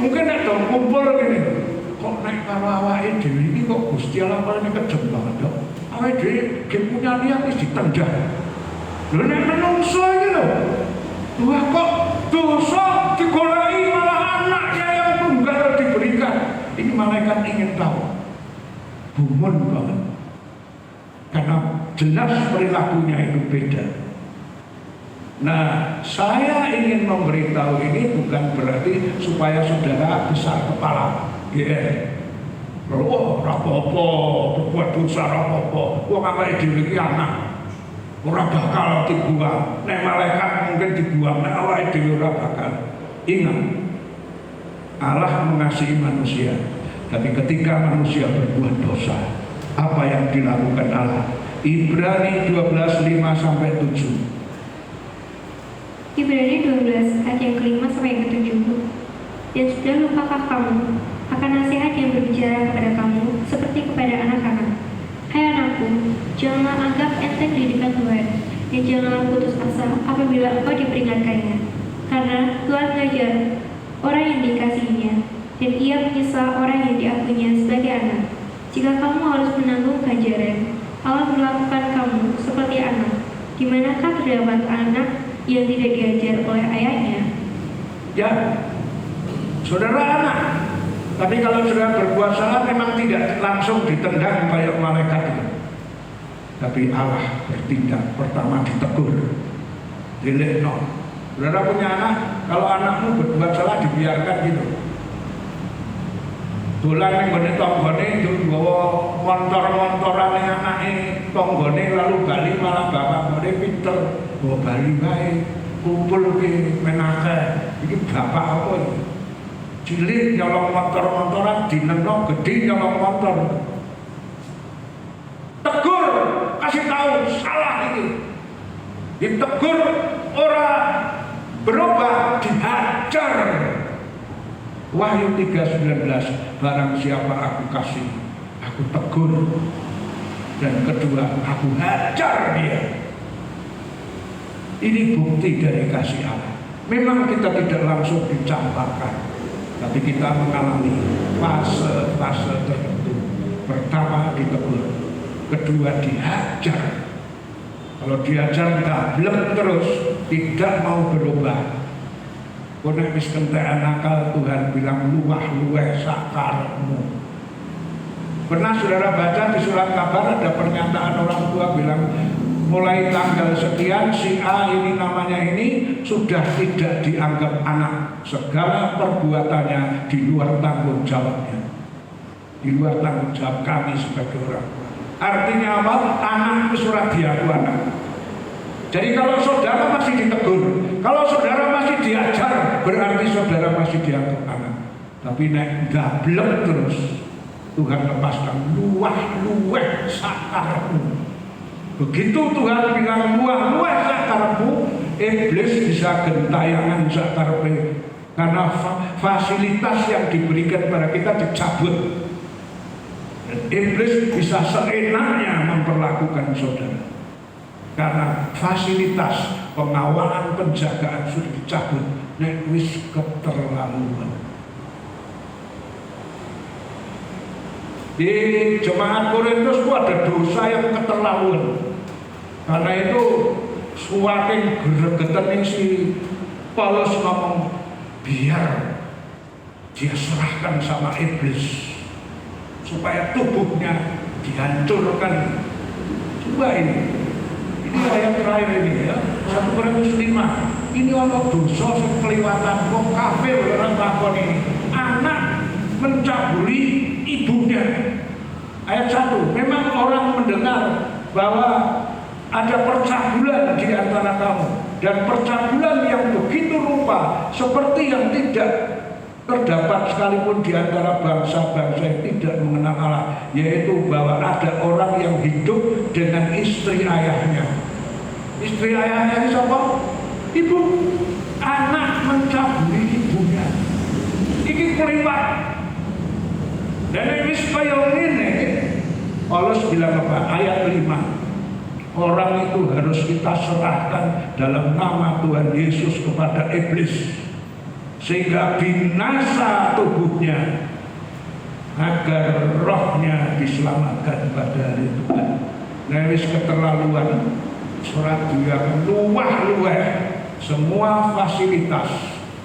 mungkin nek dong kumpul gini, kok nek karo awake dhewe iki kok Gusti Allah paling kejem banget dok. Awake dhewe ge punya niat wis ditendang. Lho nek menungso iki lho, wah kok dosa digoleki malah anaknya yang tunggal diberikan. Ini malaikat ingin tahu, gumun banget, karena jelas perilakunya itu beda. Nah, saya ingin memberitahu ini bukan berarti supaya saudara besar kepala, ya. Oh, rapopo, berbuat dosa rapopo, wong awake dhewe iki anak, ora bakal dibuang. Nek malaikat mungkin dibuang, nek awake dhewe ora bakal. Ingat, Allah mengasihi manusia, tapi ketika manusia berbuat dosa, apa yang dilakukan Allah? Ibrani 12:5-7. Ibrani 12 ayat yang ke-5 sampai yang ke-7. Dan sudah lupakah kamu akan nasihat yang berbicara kepada kamu seperti kepada anak-anak? Hai anakku, janganlah anggap enteng didikan Tuhan, dan janganlah putus asa apabila engkau diperingatkannya. Karena Tuhan mengajar orang yang dikasihinya, dan ia menyiksa orang yang diakuinya sebagai anak. Jika kamu harus menanggung ganjaran, Allah memperlakukan kamu seperti anak. Di manakah terdapat anak yang tidak diajar oleh ayahnya? Ya, saudara anak. Tapi kalau saudara berbuat salah memang tidak langsung ditendang kayak malaikat itu. Tapi Allah bertindak, pertama ditegur, dilekno. Saudara punya anak, kalau anakmu berbuat salah dibiarkan gitu. Dolan ning gone tanggane nggawa montor-montorane anake tanggane lalu bali malah bapak-bapake pinter. Bawa bali wae, kumpul ki menake. Iki bapak apa iki? Cilik nyolong motor-motoran, dineno gede nyolong motor. Tegur, kasih tahu salah ini. Ditegur orang berubah, dihajar. Wahyu 3:19, barang siapa aku kasih, aku tegur. Dan kedua, aku hajar dia. Ini bukti dari kasih Allah. Memang kita tidak langsung dicampakkan, tapi kita mengalami fase-fase tertentu. Pertama ditegur, kedua dihajar. Kalau dihajar gablek terus, tidak mau berubah. Konek wis kentekan nakal, Tuhan bilang luweh sakarepmu. Pernah saudara baca di surat kabar ada pernyataan orang tua bilang, mulai tanggal sekian si A ini namanya ini sudah tidak dianggap anak. Segala perbuatannya di luar tanggung jawabnya, di luar tanggung jawab kami sebagai orang tua. Artinya apa? Anak itu surat diaku anak. Jadi kalau saudara masih ditegur, kalau saudara masih diajar, berarti saudara masih dianggap anak. Tapi nek gablek terus, Tuhan lepaskan luweh sakarepmu. Begitu Tuhan bilang luweh sakarepmu, iblis bisa gentayangan sakarepe. Karena fasilitas yang diberikan pada kita dicabut. Dan iblis bisa seenaknya memperlakukan saudara. Karena fasilitas pengawalan penjagaan sudah dicabut, nek wis keterlaluan. Di jemaat Korintus itu ada dosa yang keterlaluan. Karena itu suating gregetan si Paulus ngomong, biar dia serahkan sama iblis supaya tubuhnya dihancurkan. Coba ini ayat terakhir ini ya, 1 Korintus 5. Ini ono dosa sing kelewatan kok kafir orang lakon ini. Anak mencabuli ibunya. Ayat 1, memang orang mendengar bahwa ada percabulan di antara kamu, dan percabulan yang begitu rupa seperti yang tidak terdapat sekalipun di antara bangsa-bangsa yang tidak mengenal Allah, yaitu bahwa ada orang yang hidup dengan istri ayahnya. Istri ayahnya ini siapa? Ibu. Anak mencabuli ibunya. Ini keliwat. Dan ini supaya ini Paulus bilang apa? Ayat 5. Orang itu harus kita serahkan dalam nama Tuhan Yesus kepada iblis, sehingga binasa tubuhnya, agar rohnya diselamatkan pada hari Tuhan. Nah, wis keterlaluan. Surat juga luweh semua fasilitas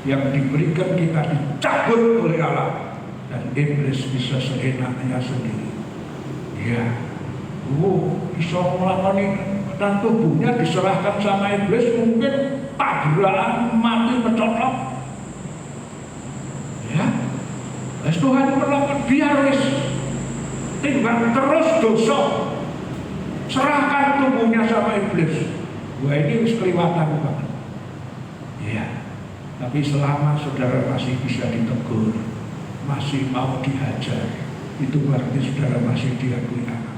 yang diberikan kita dicabut oleh Allah, dan iblis bisa seenaknya sendiri. Ya, bisa melakukan dan tubuhnya diserahkan sama iblis, mungkin tabrakan mati mencolok. Ya, Tuhan melakukan biar wis timbang terus dosa, serahkan tubuhnya sama iblis. Wah, ini wis kelewatan banget. Ya, tapi selama saudara masih bisa ditegur, masih mau dihajar, itu berarti saudara masih diakui anak.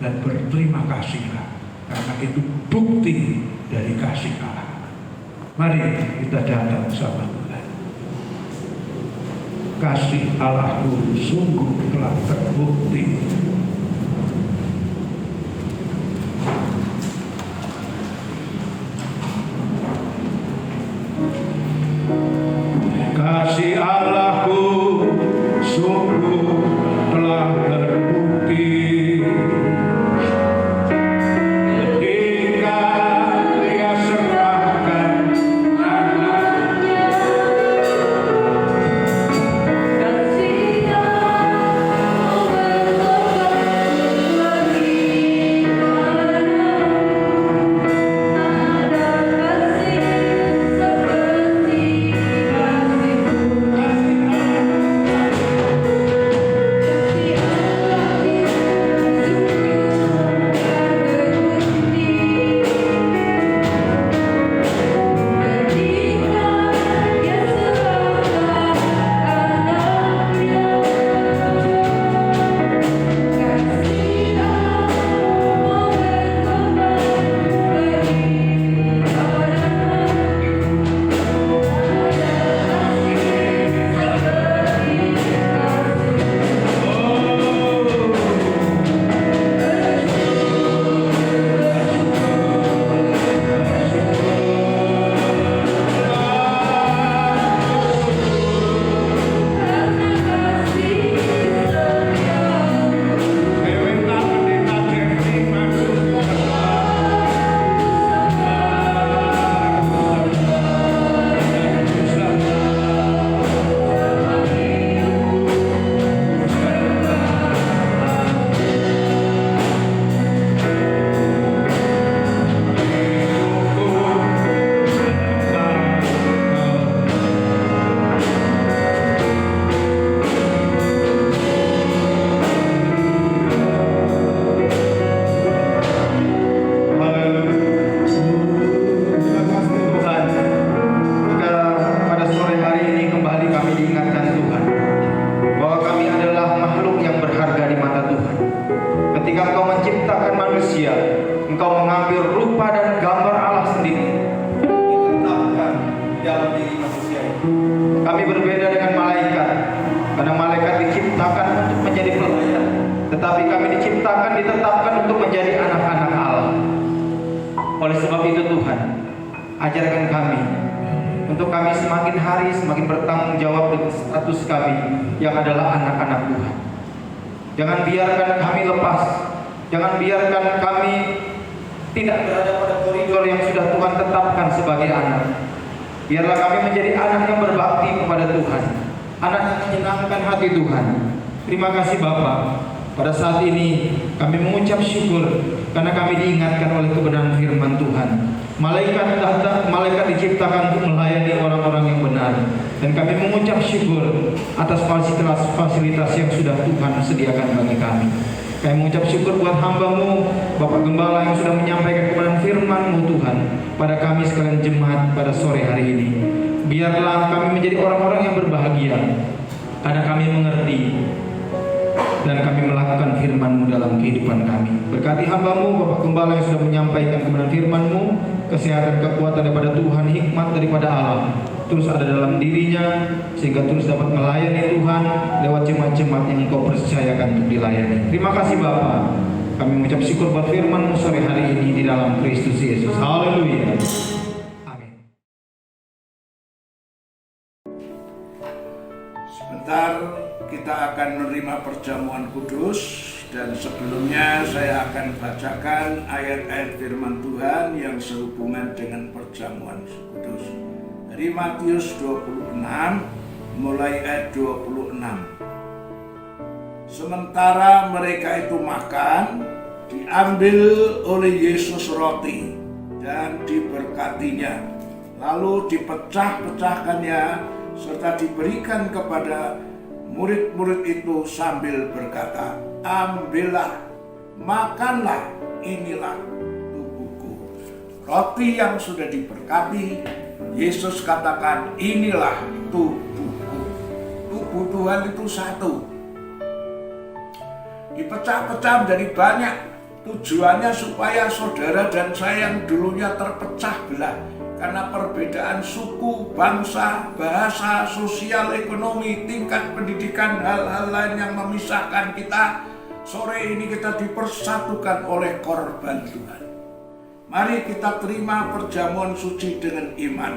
Dan berterima kasihlah, karena itu bukti dari kasih Allah. Mari kita datang sama Tuhan. Kasih Allahku sungguh telah terbukti. Kasih Allahku sungguh telah terbukti. Ketika Dia serahkan anaknya, dan Dia berkorban bagi padamu. Ada kasih seperti Kami berbeda dengan malaikat, karena malaikat diciptakan untuk menjadi pelayan, tetapi kami diciptakan, ditetapkan untuk menjadi anak-anak Allah. Oleh sebab itu Tuhan, ajarkan kami untuk kami semakin hari semakin bertanggung jawab dengan status kami yang adalah anak-anak Tuhan. Jangan biarkan kami lepas, jangan biarkan kami tidak berada pada koridor yang sudah Tuhan tetapkan sebagai anak. Biarlah kami menjadi anak yang berbakti kepada Tuhan, anak yang menyenangkan hati Tuhan. Terima kasih Bapa. Pada saat ini kami mengucap syukur karena kami diingatkan oleh kebenaran firman Tuhan. Malaikat diciptakan untuk melayani orang-orang yang benar, dan kami mengucap syukur atas fasilitas yang sudah Tuhan sediakan bagi kami. Kami mengucap syukur buat hamba-Mu, Bapak Gembala yang sudah menyampaikan kebenaran firman-Mu Tuhan pada kami sekalian jemaat pada sore hari ini. Biarlah kami menjadi orang-orang yang berbahagia karena kami mengerti dan kami melakukan firman-Mu dalam kehidupan kami. Berkati hamba-Mu, Bapak Gembala yang sudah menyampaikan kebenaran firman-Mu, kesehatan, kekuatan daripada Tuhan, hikmat daripada Allah terus ada dalam dirinya, sehingga terus dapat melayani Tuhan lewat jemaat-jemaat yang Engkau percayakan untuk dilayani. Terima kasih Bapa. Kami mengucap syukur buat firman-Mu sore hari ini di dalam Kristus Yesus. Haleluya. Amin. Sebentar kita akan menerima perjamuan kudus, dan sebelumnya saya akan bacakan ayat-ayat firman Tuhan yang sehubungan dengan perjamuan kudus. Dari Matius 26 mulai ayat 26. Sementara mereka itu makan, diambil oleh Yesus roti dan diberkatinya, lalu dipecah-pecahkannya serta diberikan kepada murid-murid itu sambil berkata, "Ambillah, makanlah, inilah tubuhku." Roti yang sudah diberkati, Yesus katakan, "Inilah tubuhku." Tubuh Tuhan itu satu, dipecah-pecah menjadi banyak. Tujuannya supaya saudara dan saya yang dulunya terpecah belah karena perbedaan suku, bangsa, bahasa, sosial, ekonomi, tingkat pendidikan, hal-hal lain yang memisahkan kita. Sore ini kita dipersatukan oleh korban Tuhan. Mari kita terima perjamuan suci dengan iman.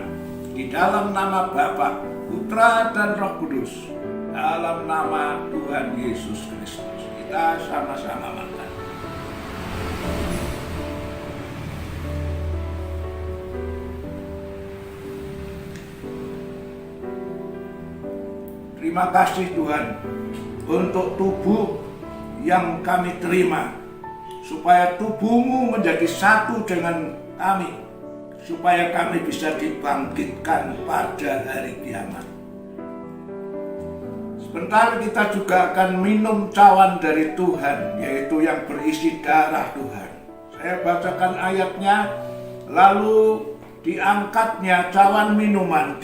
Di dalam nama Bapa, Putra, dan Roh Kudus. Dalam nama Tuhan Yesus Kristus. Kita sama-sama makan. Terima kasih Tuhan untuk tubuh yang kami terima, supaya tubuhmu menjadi satu dengan kami, supaya kami bisa dibangkitkan pada hari kiamat. Sebentar kita juga akan minum cawan dari Tuhan, yaitu yang berisi darah Tuhan. Saya bacakan ayatnya, lalu diangkatnya cawan minuman,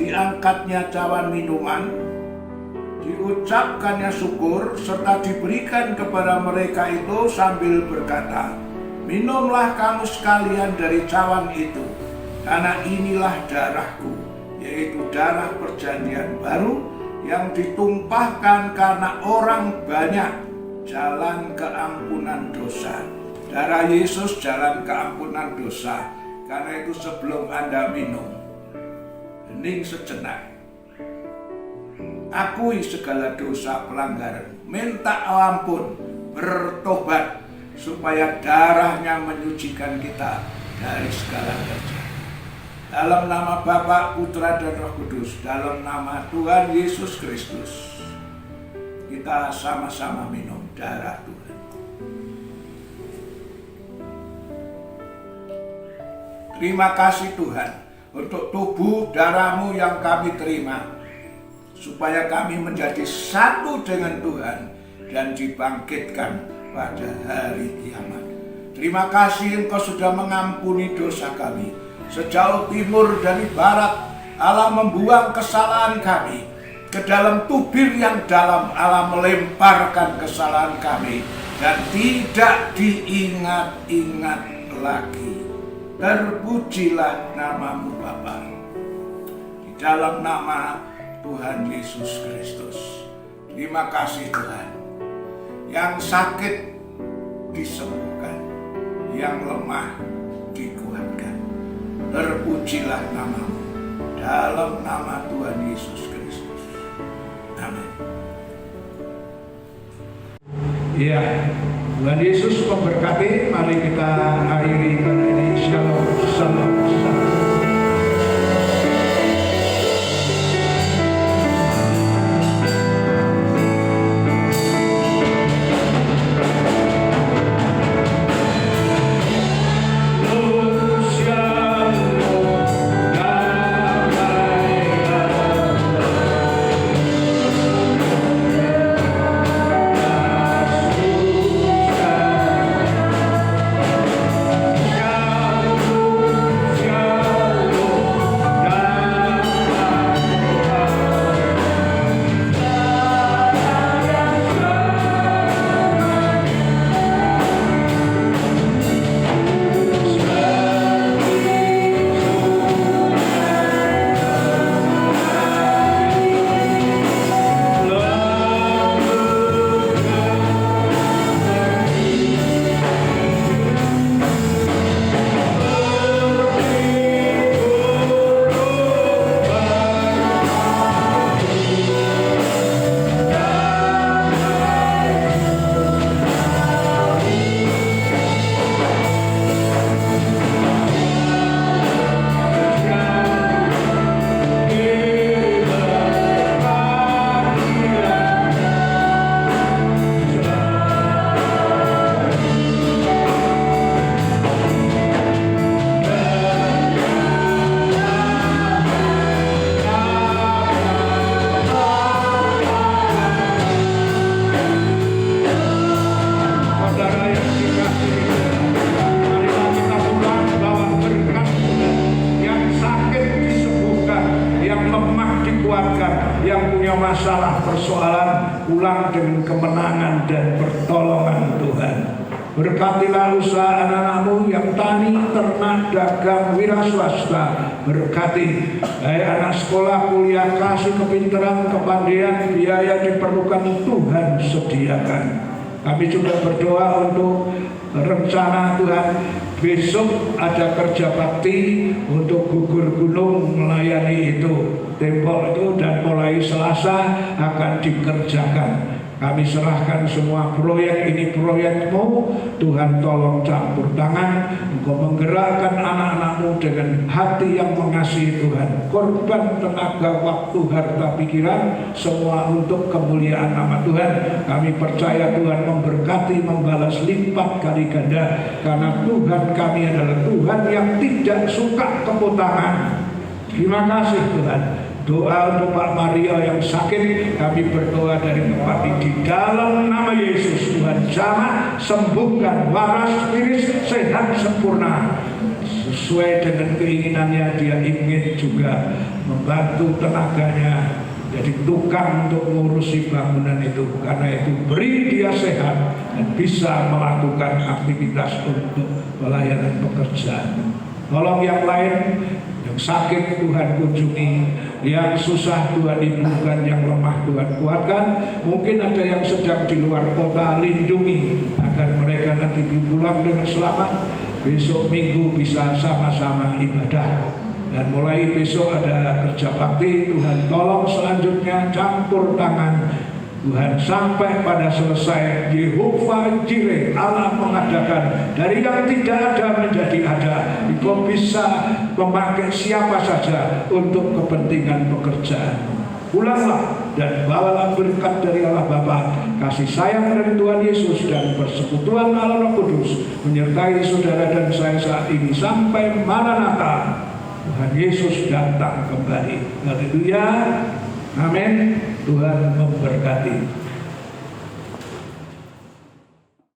diucapkannya syukur, serta diberikan kepada mereka itu sambil berkata, minumlah kamu sekalian dari cawan itu, karena inilah darahku, yaitu darah perjanjian baru, yang ditumpahkan karena orang banyak, jalan keampunan dosa. Darah Yesus jalan keampunan dosa. Karena itu sebelum Anda minum, hening sejenak, akui segala dosa pelanggaran, minta ampun, bertobat, supaya darahnya menyucikan kita dari segala dosa. Dalam nama Bapa, Putra, dan Roh Kudus, dalam nama Tuhan Yesus Kristus, kita sama-sama minum darah Tuhan. Terima kasih Tuhan untuk tubuh darah-Mu yang kami terima, supaya kami menjadi satu dengan Tuhan dan dibangkitkan pada hari kiamat. Terima kasih Engkau sudah mengampuni dosa kami. Sejauh timur dari barat, Allah membuang kesalahan kami ke dalam tubir yang dalam. Allah melemparkan kesalahan kami dan tidak diingat-ingat lagi. Terpujilah nama-Mu Bapa. Di dalam nama Tuhan Yesus Kristus. Terima kasih Tuhan. Yang sakit disembuhkan, yang lemah dikuatkan. Terpujilah nama-Mu dalam nama Tuhan Yesus Kristus. Amin. Ya, Tuhan Yesus memberkati. Mari kita akhiri ibadah ini. Shalom, shalom, shalom. Masalah persoalan pulang dengan kemenangan dan pertolongan Tuhan. Berkatilah usaha anak-anak-Mu yang tani, ternak, dagang, wira swasta, berkati. Anak sekolah, kuliah, kasih kepintaran, kepandaian, biaya diperlukan Tuhan sediakan. Kami juga berdoa untuk rencana Tuhan. Besok ada kerja bakti untuk gugur gunung melayani itu, tembok itu, dan mulai Selasa akan dikerjakan. Kami serahkan semua proyek ini proyekmu. Tuhan tolong campur tangan. Engkau menggerakkan anak-anakmu dengan hati yang mengasihi Tuhan. Korban tenaga, waktu, harta, pikiran, semua untuk kemuliaan nama Tuhan. Kami percaya Tuhan memberkati, membalas lipat kali ganda. Karena Tuhan kami adalah Tuhan yang tidak suka tepuk tangan. Terima kasih Tuhan. Doa untuk Pak Mario yang sakit, kami berdoa dari tempat ini di dalam nama Yesus. Tuhan jamah, sembuhkan, waras, spirit, sehat, sempurna. Sesuai dengan keinginannya, dia ingin juga membantu tenaganya jadi tukang untuk mengurusi bangunan itu. Karena itu beri dia sehat dan bisa melakukan aktivitas untuk pelayanan pekerjaan. Tolong yang lain, yang sakit Tuhan kunjungi, yang susah Tuhan hidupkan, yang lemah Tuhan kuatkan. Mungkin ada yang sedang di luar kota, lindungi agar mereka nanti pulang dengan selamat. Besok Minggu bisa sama-sama ibadah. Dan mulai besok ada kerja bakti. Tuhan tolong selanjutnya campur tangan Tuhan sampai pada selesai. Yehova Jireh, Allah mengadakan dari yang tidak ada menjadi ada. Engkau bisa memakai siapa saja untuk kepentingan pekerjaan. Pulanglah dan bawalah berkat dari Allah Bapa, kasih sayang dari Tuhan Yesus, dan persekutuan Allah Roh Kudus menyertai saudara dan saya saat ini sampai Maranatha. Tuhan Yesus datang kembali. Haleluya. Amin. Tuhan memberkati.